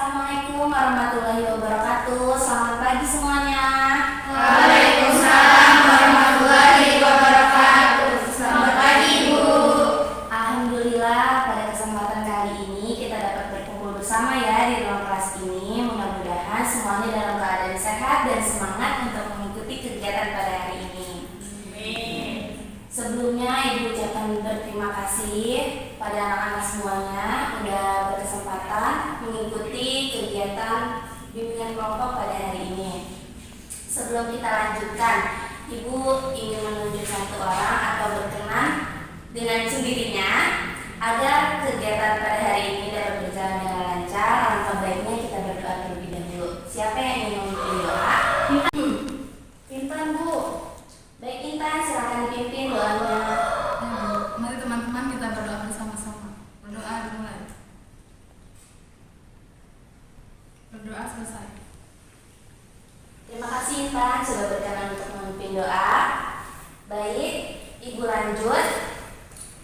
Assalamualaikum warahmatullahi wabarakatuh. Selamat pagi semuanya. Waalaikumsalam warahmatullahi wabarakatuh. Selamat pagi, Ibu. Alhamdulillah, pada kesempatan kali ini kita dapat berkumpul bersama ya di ruang kelas ini. Mudah-mudahan semuanya dalam keadaan sehat dan semangat untuk mengikuti kegiatan pada hari ini. Amin. Sebelumnya Ibu ucapkan berterima kasih pada anak-anak semuanya udah berkesempatan mengikuti kegiatan bimbingan kelompok pada hari ini. Sebelum kita lanjutkan, Ibu ingin menunjuk satu orang atau berkenan dengan sendirinya agar kegiatan pada hari ini dapat berjalan dengan lancar. Alangkah baiknya kita berdoa terlebih dahulu. Siapa yang ingin memimpin doa? Intan, Bu. Baik Intan, silakan dipimpin doanya. Mari teman-teman kita berdoa bersama-sama. Berdoa dimulai. Berdoa selesai. Terima kasih Intan sudah berkenan untuk memimpin doa. Baik, Ibu lanjut.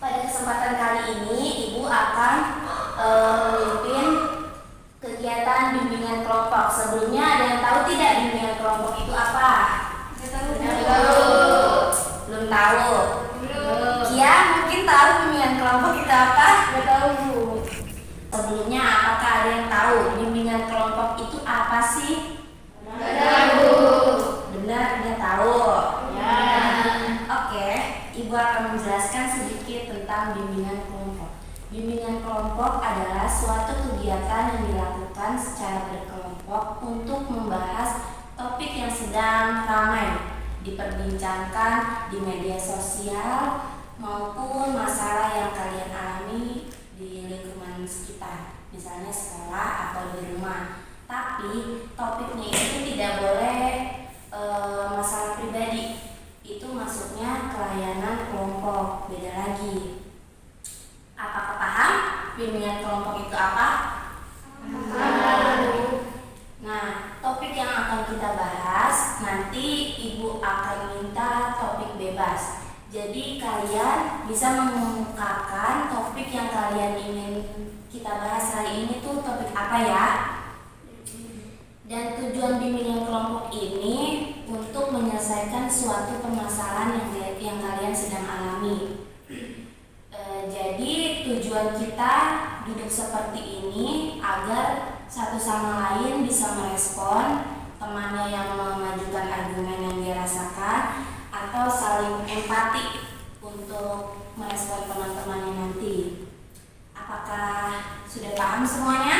Pada kesempatan kali ini Ibu akan memimpin kegiatan bimbingan kelompok. Sebelumnya ada yang tahu tidak bimbingan kelompok itu apa? Belum tahu. Kia mungkin tahu bimbingan kelompok itu apa? Nggak tahu, Bu. Sebelumnya apakah ada yang tahu bimbingan kelompok itu apa sih? Benar, dia tahu. Ya. Oke, Ibu akan menjelaskan sedikit tentang bimbingan kelompok. Bimbingan kelompok adalah suatu kegiatan yang dilakukan secara berkelompok untuk membahas topik yang sedang ramai diperbincangkan di media sosial maupun masalah yang kalian alami di lingkungan sekitar, misalnya sekolah atau di rumah. Tapi topiknya itu tidak boleh masalah pribadi, itu masuknya pelayanan kelompok, beda lagi. Apakah paham bimbingan kelompok itu apa? Nah, topik yang akan kita bahas nanti Ibu akan minta topik bebas. Jadi kalian bisa mengemukakan topik yang kalian ingin kita bahas hari ini tuh topik apa ya? Dan tujuan bimbingan kelompok ini untuk menyelesaikan suatu permasalahan yang kalian sedang alami. Jadi tujuan kita duduk seperti ini agar satu sama lain bisa merespon temannya yang mengajukan argumen yang dia rasakan, atau saling empati untuk merespon teman-temannya nanti. Apakah sudah paham semuanya?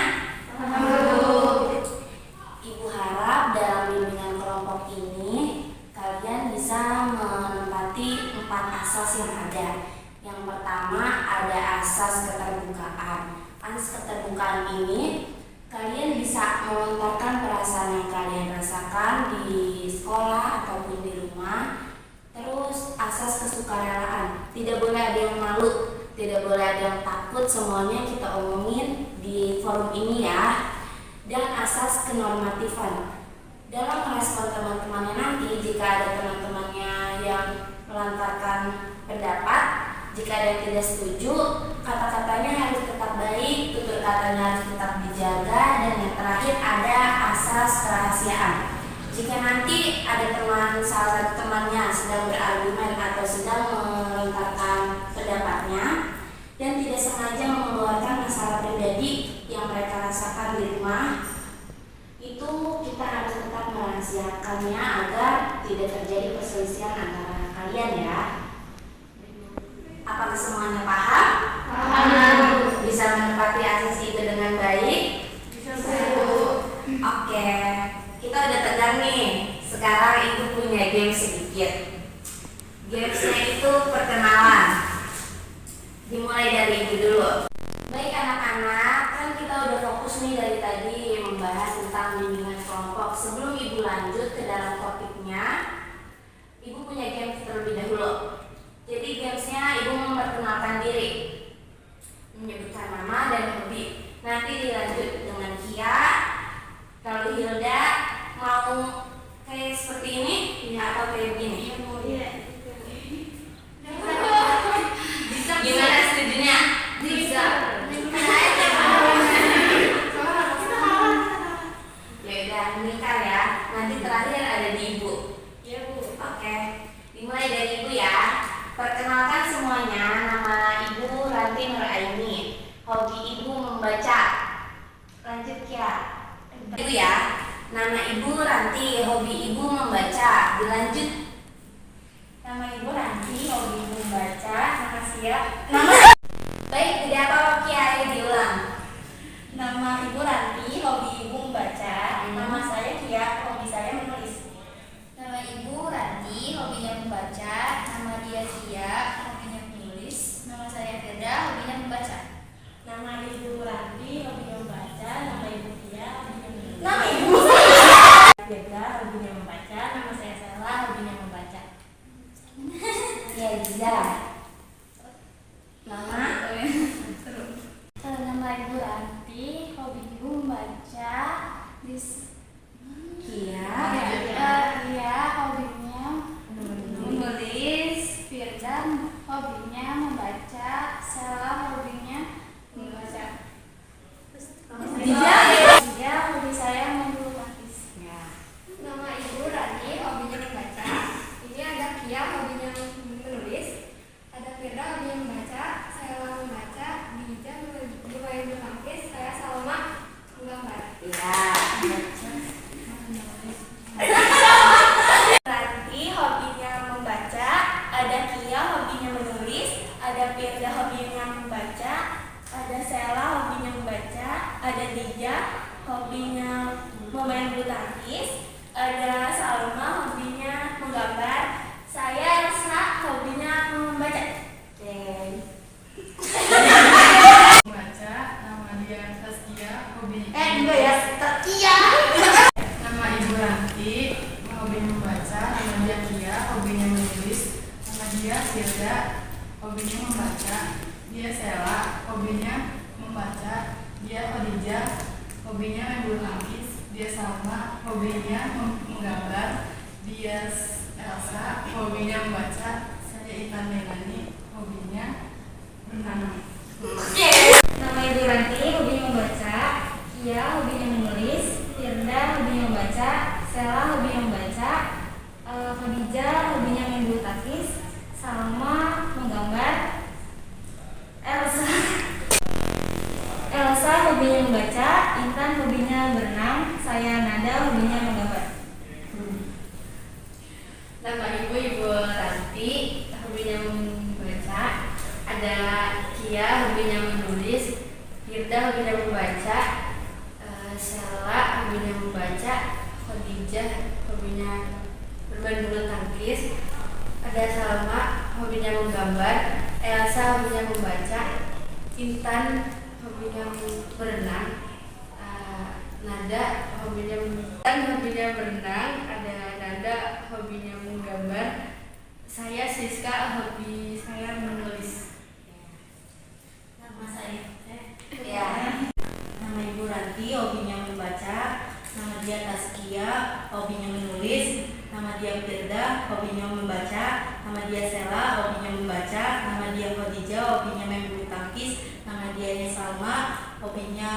Ibu harap dalam bimbingan kelompok ini kalian bisa menempati 4 asas yang ada. Yang pertama ada asas keterbukaan. Asas keterbukaan ini kalian bisa melontarkan perasaan yang kalian rasakan di sekolah ataupun di rumah. Terus asas kesukarelaan, tidak boleh ada yang malu, tidak boleh ada yang takut, semuanya kita omongin di forum ini ya. Dan asas kenormatifan, dalam merespon teman-temannya nanti, jika ada teman-temannya yang melantarkan pendapat, jika ada yang tidak setuju, kata-katanya harus tetap baik, tutur katanya harus tetap dijaga. Dan yang terakhir ada asas kerahasiaan. Jika nanti ada salah satu temannya sedang berargumen atau sedang melontarkan pendapatnya dan tidak sengaja mengeluarkan masalah pribadi yang mereka rasakan di rumah, itu kita harus tetap merahasiakannya agar tidak terjadi perselisihan antara kalian ya. Apakah semuanya paham? Paham. Bisa menepati asas itu dengan baik? Oke, kita udah tegang nih. Sekarang Ibu punya game sedikit. Gamesnya itu perkenalan. Dimulai dari Ibu dulu. Baik anak-anak, kan kita udah fokus nih dari tadi membahas tentang bimbingan kelompok. Sebelum Ibu lanjut ke dalam topiknya, Ibu punya game terlebih dahulu. Jadi gamesnya Ibu memperkenalkan diri, menyebutkan nama dan hobi. Nanti dilanjut dengan Kia. Kalau Hilda mau kayak seperti ini atau kayak begini? Gimana setujunya? Bisa. Ranti Nuraini. Hobi ibu membaca. Lanjut ya. Ibu ya. Nama ibu Ranti, hobi ibu membaca. Dilanjut. Nama ibu Ranti, hobi ibu membaca. Nama siap. Baik, tidak apa-apa Kiai, diulang. Nama ibu Ranti, hobi ibu membaca. Nama saya Kia, hobi saya menulis. Nama ibu Ranti, hobinya membaca. Nama dia Kia, hobinya menulis. Nama saya Firda, hobinya membaca. Nama ibu Ranti, hobinya membaca. Nama ibu Kia, hobinya menulis. Nama ibu Firda, hobinya membaca. Nama saya Sela, hobinya membaca. ya Liza. Nama Nama ibu Ranti, hobi ibu membaca. Kia. Dia hobinya menulis. Firda hobinya membaca. Sela hobinya membaca. Dia hobi saya membulu tangkis. Ya. Nama ibu Ranti, hobinya membaca. Ini ada Kia, hobinya menulis. Ada Firda, hobinya membaca. Saya membaca. Dija bermain bulu tangkis. Saya Salma menggambar. Ya. Ranti hobinya membaca. Ada Kia, hobinya menulis. Ada Firda, hobinya membaca. Ada Sela, hobinya membaca. Ada Dija, hobinya memain bulu tangkis. Ada Salma, hobinya menggambar. Saya Elsa, hobinya membaca. Membaca. Nama dia Saskia, hobi. Enggak ya, Kia. Nama ibu Ranti, hobi membaca. Nama dia Kia, hobinya menulis. Nama dia Firda, hobinya membaca. Dia Sela, hobinya membaca. Dia Khadijah, hobinya main bulu tangkis. Dia Salma, hobinya menggambar. Dia Elsa, hobinya membaca. Saya Intan Melani, hobinya berenang. Nama ibu Ranti, hobinya membaca. Kia, hobinya menulis. Firda, hobinya membaca. Sela, hobinya membaca. Khadijah, hobinya main bulu tangkis. Salma, menggambar. Elsa, hobinya membaca. Intan, hobinya berenang. Saya Nada, hobinya menggambar. Nama ibu Ranti, hobinya membaca. Ada Kia, hobinya menulis. Firda, hobinya membaca. Sela, hobinya membaca. Khadijah, hobinya bermain bulu tangkis. Ada Salma, hobinya menggambar. Elsa, hobinya membaca. Intan, hobinya berenang. Nada, hobinya berenang. Ada Nada, hobinya menggambar. Saya Siska, hobi saya menulis. Nama saya Ya. Nama ibu Ranti, hobinya membaca. Nama dia Taskia, hobinya menulis. Nama dia Firda, hobinya membaca. Nama dia Sela, hobinya membaca. Nama dia Khadijah, hobinya main bulu tangkis. Nama dia Salma, hobinya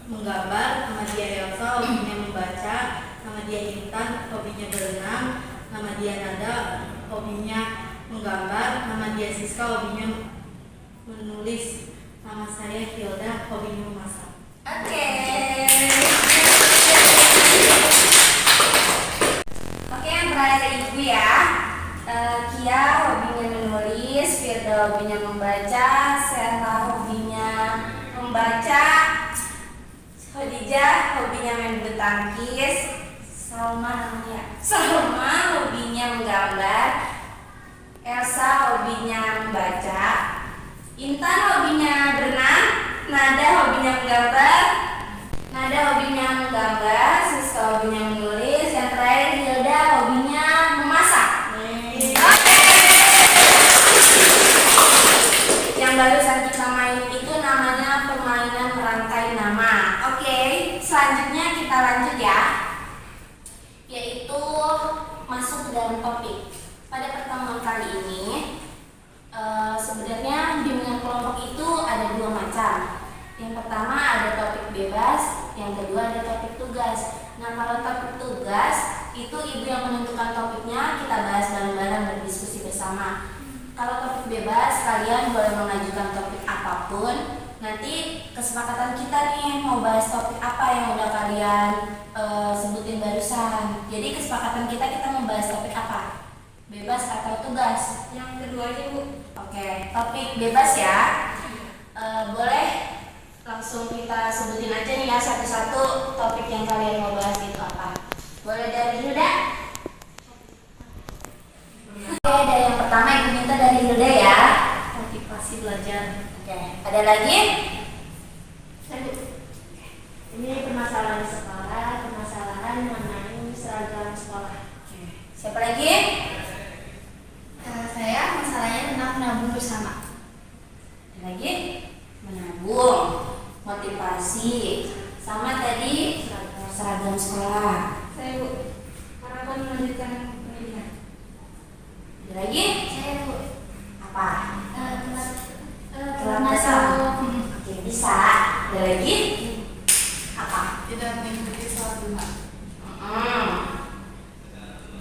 menggambar. Nama dia Elsa, hobinya membaca. Nama dia Intan, hobinya berenang. Nama dia Nada, hobinya menggambar. Nama dia Siska, hobinya menulis. Nama saya Hilda, hobinya memasak. Oke. Oke, yang terakhir ibu ya. Kia hobinya menulis, Firda hobinya membaca, Sela hobinya membaca, Khadijah hobinya main bulu tangkis, Salma hobinya menggambar, Elsa hobinya membaca, Intan hobinya berenang, Nada hobinya menggambar, Siska hobinya menulis, yang terakhir Hilda hobinya memasak. Oke. Yang barusan kita main itu namanya permainan merangkai nama. Oke, selanjutnya kita lanjut ya, yaitu masuk ke dalam topik. Pada pertemuan kali ini sebenarnya bimbingan kelompok itu ada dua macam. Yang pertama ada topik bebas, yang kedua ada topik tugas. Nah, kalau topik tugas itu ibu yang menentukan topiknya, kita bahas bareng-bareng berdiskusi bersama. Kalau topik bebas, kalian boleh mengajukan topik apapun, nanti kesepakatan kita nih mau bahas topik apa yang udah kalian sebutin barusan. Jadi kesepakatan kita mau bahas topik apa? Bebas atau tugas? Yang kedua aja Bu. Oke, topik bebas ya. Boleh langsung kita sebutin aja nih ya satu-satu topik yang kalian mau bahas itu apa. Boleh dari Hilda? Oke, dari yang pertama Ibu minta dari Hilda ya. Motivasi belajar. Oke, ada lagi? Ini permasalahan sekolah, permasalahan mengenai seragam sekolah. Siapa lagi? Saya masalahnya tentang menabung bersama. Ada lagi? Menabung, motivasi, sama tadi seragam sekolah. Saya Bu, harapan melanjutkan pendidikan. Ada lagi? Saya Bu, Apa? telat masuk. masuk. Oke, bisa. Ada lagi? Apa? Tidak mengikuti sholat duha.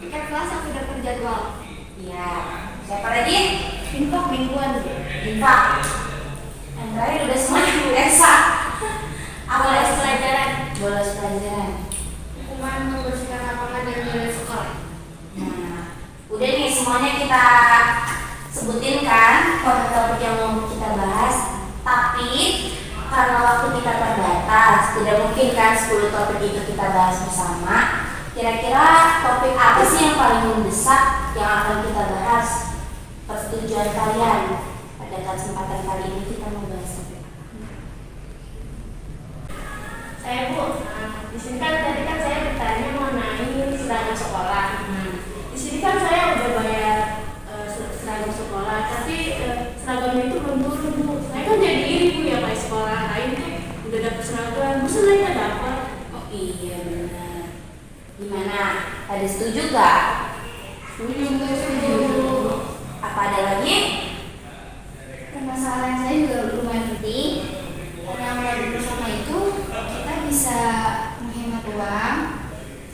Tiket kelas yang sudah terjadwal. Iya. Siapa lagi? Infak mingguan. Infak. Yang terakhir udah semuanya Esa. Apa Bolos Esa? pelajaran. Bolos pelajaran. Hukuman membersihkan lapangan dan biaya sekolah. Nah, udah nih semuanya kita sebutin kan topik-topik yang mau kita bahas. Tapi karena waktu kita terbatas, tidak mungkin kan 10 topik itu kita bahas bersama. Kira-kira topik apa sih yang paling mendesak yang akan kita bahas? Persetujuan kalian pada kesempatan kali ini kita mau bahas topik apa? Saya Bu, di sini kan tadi kan saya bertanya mengenai seragam sekolah. Di sini kan saya udah bayar seragam sekolah, tapi seragamnya itu belum turun Bu. Saya kan jadi iri Bu ya pakai sekolah lain tuh udah dapet seragam, masa saya nggak dapat? Oh iya benar. Gimana? Ada setuju gak? Setuju. Apa ada lagi? Permasalahan saya juga lumayan penting. Karena menabung bersama itu kita bisa menghemat uang.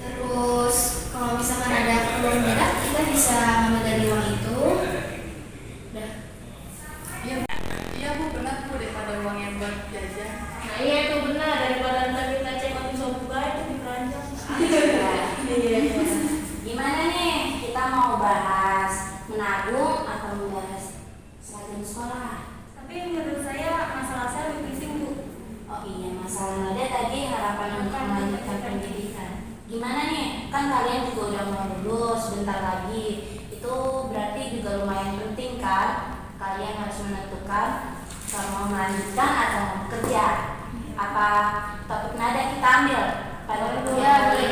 Terus kalau misalkan ada keperluan mendadak kita bisa ngambil dari uang itu. Udah. Iya Bu, benar Bu, daripada uang yang buat jajan. Nah iya itu benar, daripada ntar kita cek waktu sobuka itu di keranjang. Iya. Gimana nih? Kita mau bahas menabung atau membahas seragam sekolah? Tapi menurut saya masalah saya lebih penting Bu. Oh iya, masalah ada tadi harapan untuk melanjutkan pendidikan. Gimana nih? Kan kalian juga udah mau lulus bentar lagi. Itu berarti juga lumayan penting kan? Kalian harus menentukan kalau mau melanjutkan atau mau bekerja. Apa topik nada kita ambil? Ya, boleh.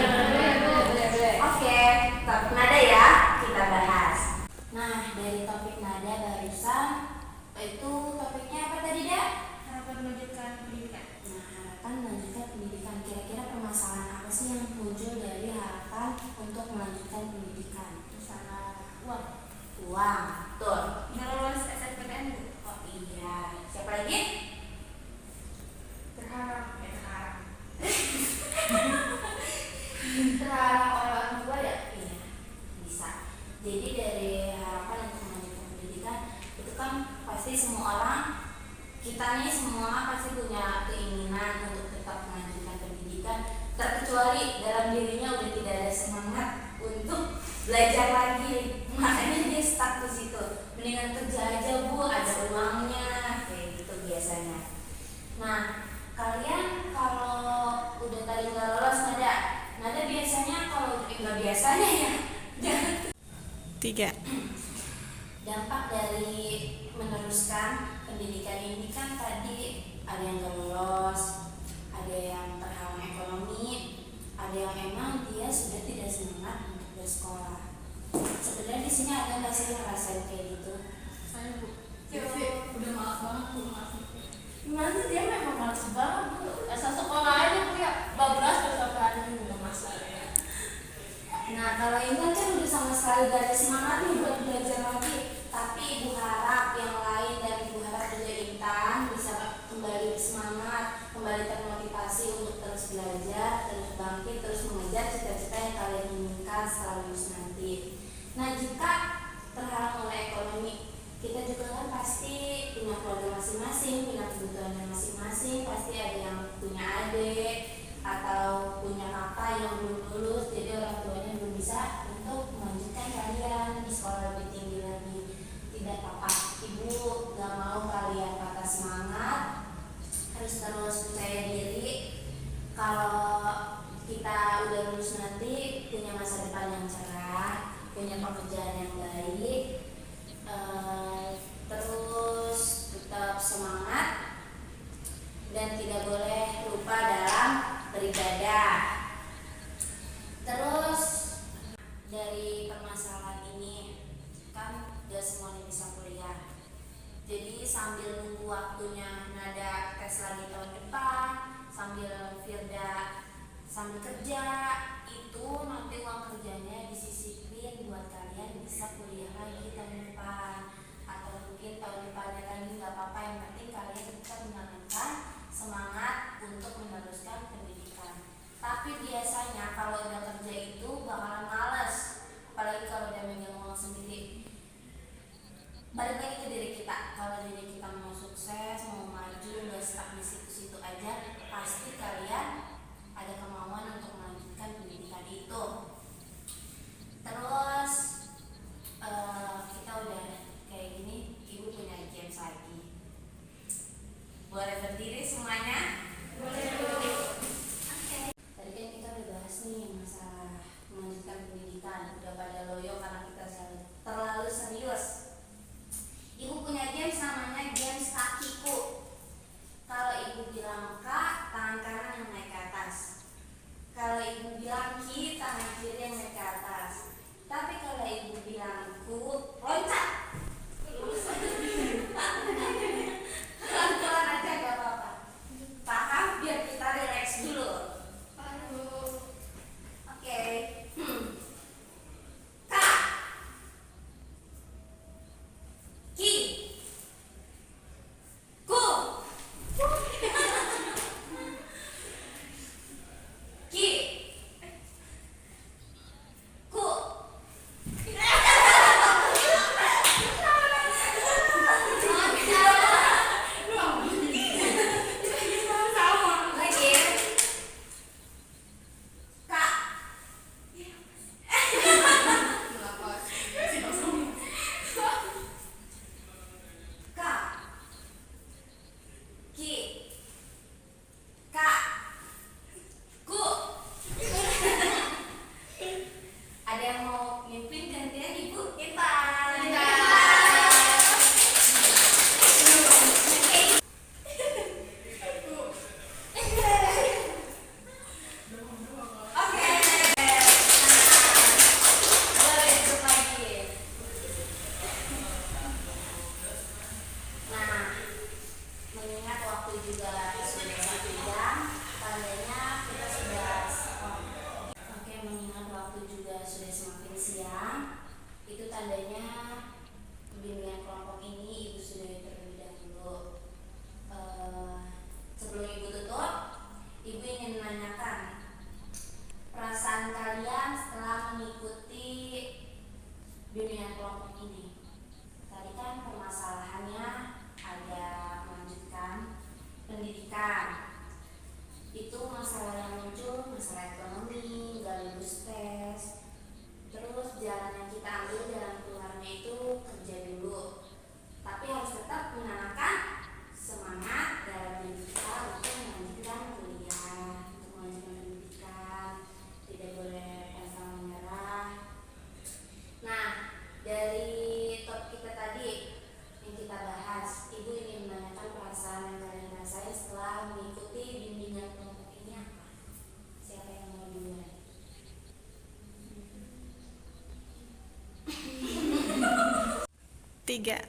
Oke, topik nada ya kita bahas. Nah, dari topik nada barusan itu topiknya apa tadi, Dak? Harapan melanjutkan pendidikan. Nah, harapan melanjutkan pendidikan. Kira-kira permasalahan apa sih yang muncul dari harapan untuk melanjutkan pendidikan? Masalah Uang. Uang, betul. nggak lolos SNPTN Bu. Oh iya. Siapa lagi? Berharap. Terhalang oleh orang tua ya. Iya, bisa. Jadi dari harapan untuk melanjutkan pendidikan itu kan pasti semua orang, kita nih semua pasti punya keinginan untuk tetap melanjutkan pendidikan, terkecuali dalam dirinya udah tidak ada semangat untuk belajar lagi, makanya dia stuck di situ. Mendingan kerja aja Bu, ada uangnya, kayak gitu biasanya. Nah, kalian kalau udah tadi nggak lolos nada biasanya kalau nggak biasanya ya. 3. Dampak dari meneruskan pendidikan ini kan tadi ada yang nggak lolos, ada yang terhalang ekonomi, ada yang emang dia sudah tidak semangat untuk bersekolah. Sebenarnya di sini ada nggak sih yang ngerasain kayak gitu? Saya Bu. Vivi, udah maaf banget Bu, maaf. Gimana sih dia memang males banget Bu. Asal sekolah aja Bu ya, bablas terus sampai hari ini nggak masalah. Nah, kalau Intan kan udah sama sekali gak ada semangat nih buat belajar lagi. Tapi Ibu harap yang lain dan Ibu harap juga Intan bisa kembali bersemangat, kembali termotivasi untuk terus belajar, terus bangkit, terus mengejar cita-cita yang kalian inginkan setelah lulus nanti. Nah, jika terhalang oleh ekonomi, kita juga kan pasti punya keluarga masing-masing, punya kebutuhannya masing-masing. Pasti ada yang punya adik atau punya kakak yang belum lulus, jadi orang tuanya belum bisa untuk melanjutkan kalian di sekolah lebih tinggi lagi. Tidak apa-apa, ibu gak mau kalian patah semangat, harus terus percaya diri. Kalau kita udah lulus nanti punya masa depan yang cerah, punya pekerjaan yang baik, terus tetap semangat dan tidak boleh lupa dalam beribadah. Terus dari permasalahan ini kan gak semuanya bisa kuliah, jadi sambil nunggu waktunya Nada tes lagi tahun depan, sambil Firda sambil kerja, itu nanti uang kerjanya disisipin buat kalian bisa kuliah lagi tahun depan, atau mungkin tahun depannya lagi, nggak apa-apa, yang penting kalian tetap menanamkan semangat untuk meneruskan pendidikan. Tapi biasanya kalau udah kerja itu bakalan males, apalagi kalau udah megang uang sendiri. Balik lagi ke diri kita, kalau diri kita mau sukses, mau maju, nggak stuck di situ-situ aja, pasti kalian ada kemauan untuk melanjutkan pendidikan itu. Terus kita udah kayak gini, ibu punya games lagi. Boleh berdiri semuanya? Boleh. Oke. Tadi kan kita udah bahas nih masalah melanjutkan pendidikan, udah pada loyo karena kita terlalu serius. Ibu punya games namanya games kakiku. Kalau ibu bilang Kak, tangan kanan yang naik ke atas. Kalau ibu bilang Ki, tangan kiri yang naik ke atas. Tapi kalau ibu bilang Ku, loncat. Pelan-pelan aja gak apa-apa. Paham? Biar kita relax dulu. Oke. Kak, Ki, Ku, Ki, Ku. Lagi. Kak. Kak. Ki. Kak. Ku. Ada yang mau mimpin gantian ibu? Kita. Oke. Boleh duduk lagi. Nah, mengingat waktu juga sudah 1 jam, tandanya kita sudah Oke, mengingat waktu juga sudah semakin siang, itu tandanya bimbingan kelompok ini ibu sudah terlebih dahulu. Sebelum ibu tutup, ibu ingin menanyakan perasaan kalian setelah mengikuti bimbingan kelompok ini. Tadi kan permasalahannya ada melanjutkan pendidikan. Itu masalah yang muncul, masalah ekonomi, gak lulus tes. Terus jalan yang kita ambil, jalan keluarnya itu kerja dulu. Tapi harus tetap menanamkan semangat dalam diri kita untuk melanjutkan kuliah, untuk melanjutkan pendidikan. Tidak boleh pantang menyerah. Nah, dari top kita tadi yang kita bahas, ibu ingin menanyakan perasaan yang kalian rasain setelah mengikuti bimbingan kelompok ini apa? Siapa yang mau duluan? Tiga.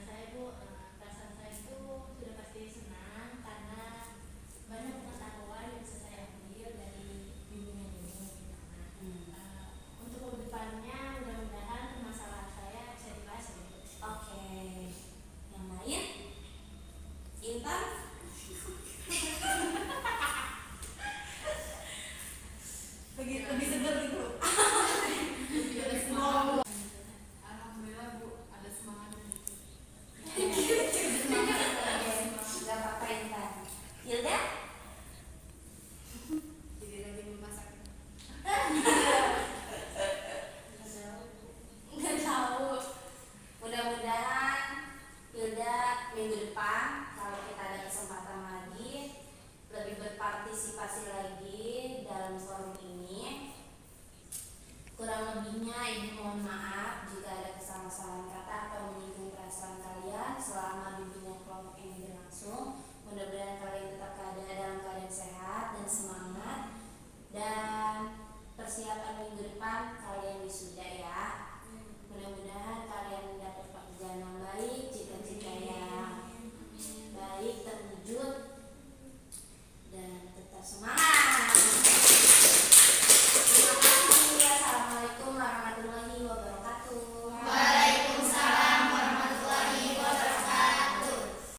Saya Bu, perasaan saya itu sudah pasti senang karena banyak pengetahuan yang bisa saya ambil dari bimbingan ini. Untuk kedepannya mudah-mudahan masalah saya bisa dibahas ya, Bu. Oke. Yang lain? Intan? Lebih seger gitu. Alhamdulillah Bu, ada semangat. Gak apa-apa lagi